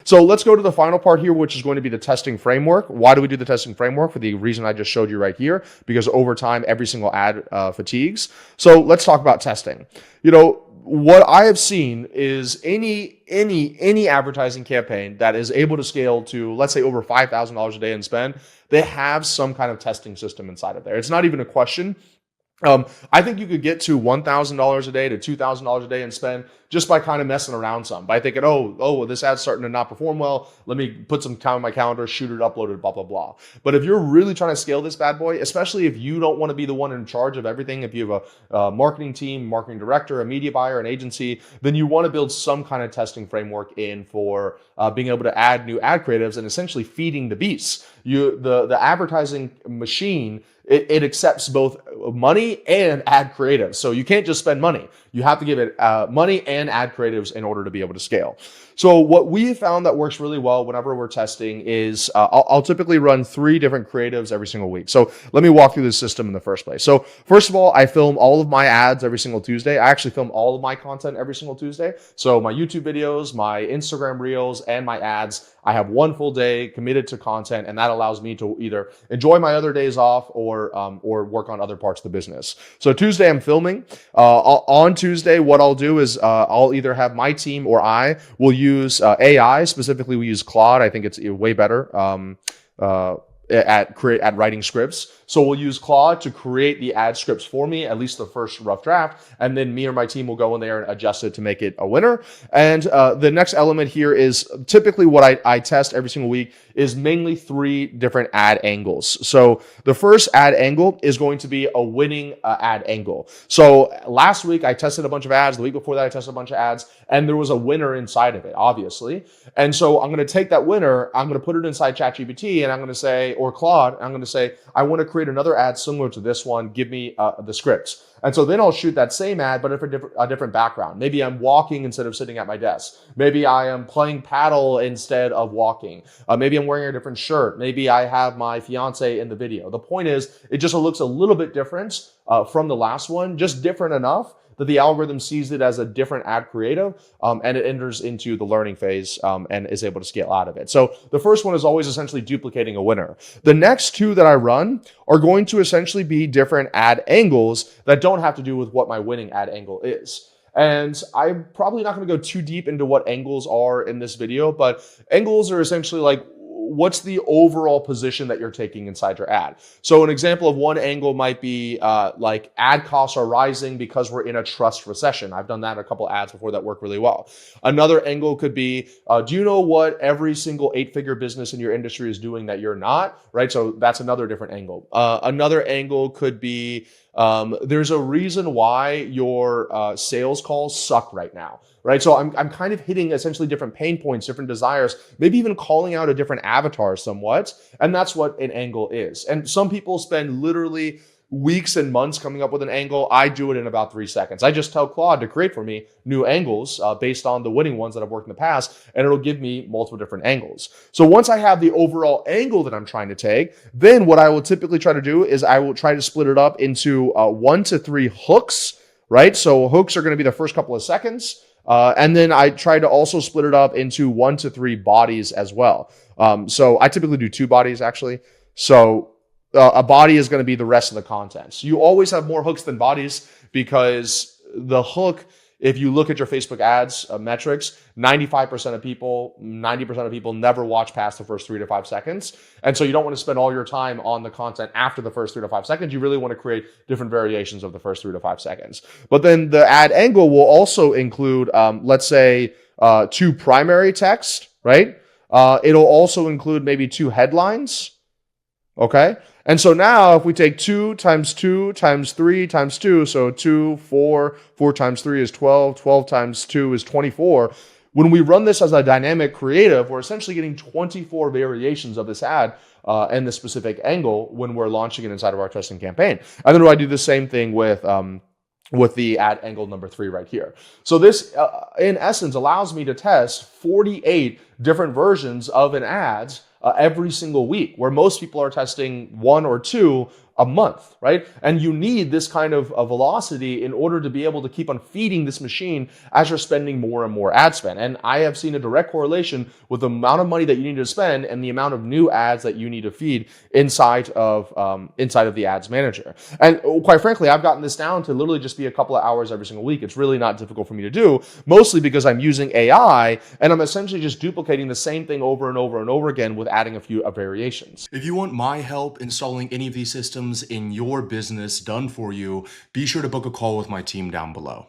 So let's go to the final part here, which is going to be the testing framework. Why do we do the testing framework? For the reason I just showed you right here, because over time, every single ad fatigues. So let's talk about testing. What I have seen is any advertising campaign that is able to scale to, let's say, over $5,000 a day in spend, they have some kind of testing system inside of there. It's not even a question. I think you could get to $1,000 a day to $2,000 a day in spend just by kind of messing around some, by thinking, oh, this ad's starting to not perform well. Let me put some time on my calendar, shoot it, upload it, blah, blah, blah. But if you're really trying to scale this bad boy, especially if you don't want to be the one in charge of everything, if you have a marketing team, marketing director, a media buyer, an agency, then you want to build some kind of testing framework in for being able to add new ad creatives and essentially feeding the beasts. The advertising machine, it accepts both money and ad creatives. So you can't just spend money. You have to give it money and ad creatives in order to be able to scale. So what we found that works really well whenever we're testing is I'll typically run 3 different creatives every single week. So let me walk through this system in the first place. So first of all, I film all of my ads every single Tuesday. I actually film all of my content every single Tuesday. So my YouTube videos, my Instagram reels, and my ads, I have one full day committed to content, and that allows me to either enjoy my other days off or work on other parts of the business. So Tuesday I'm filming. On Tuesday, what I'll do is I'll either have my team or I will use AI. Specifically, we use Claude. I think it's way better at writing scripts. So we'll use Claude to create the ad scripts for me, at least the first rough draft, and then me or my team will go in there and adjust it to make it a winner. And the next element here is typically what I test every single week is mainly 3 different ad angles. So the first ad angle is going to be a winning ad angle. So last week I tested a bunch of ads. The week before that I tested a bunch of ads, and there was a winner inside of it, obviously. And so I'm going to take that winner, I'm going to put it inside ChatGPT, and I'm going to say, or Claude, I'm going to say, I want to create another ad similar to this one. Give me the scripts. And so then I'll shoot that same ad, but a different background. Maybe I'm walking instead of sitting at my desk. Maybe I am playing paddle instead of walking. Maybe I'm wearing a different shirt. Maybe I have my fiance in the video. The point is, it just looks a little bit different from the last one, just different enough that the algorithm sees it as a different ad creative, and it enters into the learning phase and is able to scale out of it. So the first one is always essentially duplicating a winner. The next 2 that I run are going to essentially be different ad angles that don't have to do with what my winning ad angle is. And I'm probably not going to go too deep into what angles are in this video, but angles are essentially like, what's the overall position that you're taking inside your ad? So an example of one angle might be like ad costs are rising because we're in a trust recession. I've done that in a couple ads before that work really well. Another angle could be, do you know what every single 8-figure business in your industry is doing that you're not? Right? So that's another different angle. Another angle could be, there's a reason why your sales calls suck right now. Right. So I'm kind of hitting essentially different pain points, different desires, maybe even calling out a different avatar somewhat. And that's what an angle is. And some people spend literally weeks and months coming up with an angle. I do it in about 3 seconds. I just tell Claude to create for me new angles based on the winning ones that I've worked in the past, and it'll give me multiple different angles. So once I have the overall angle that I'm trying to take, then what I will typically try to do is I will try to split it up into 1 to 3 hooks, right? So hooks are going to be the first couple of seconds. And then I try to also split it up into 1 to 3 bodies as well. So I typically do 2 bodies actually. So a body is going to be the rest of the content. So you always have more hooks than bodies because the hook, if you look at your Facebook ads metrics, 90% of people never watch past the first 3 to 5 seconds. And so you don't want to spend all your time on the content after the first 3 to 5 seconds. You really want to create different variations of the first 3 to 5 seconds. But then the ad angle will also include, let's say, 2 primary text, right? It'll also include maybe 2 headlines. Okay. And so now if we take 2 times 2 times 3 times 2, so 2, 4 times 3 is 12, 12 times 2 is 24. When we run this as a dynamic creative, we're essentially getting 24 variations of this ad and the specific angle when we're launching it inside of our testing campaign. And then I do the same thing with the ad angle number 3 right here. So this, in essence, allows me to test 48 different versions of an ad every single week, where most people are testing 1 or 2 a month, right? And you need this kind of velocity in order to be able to keep on feeding this machine as you're spending more and more ad spend. And I have seen a direct correlation with the amount of money that you need to spend and the amount of new ads that you need to feed inside of the ads manager. And quite frankly, I've gotten this down to literally just be a couple of hours every single week. It's really not difficult for me to do, mostly because I'm using AI and I'm essentially just duplicating the same thing over and over and over again with adding a few variations. If you want my help installing any of these systems in your business done for you, be sure to book a call with my team down below.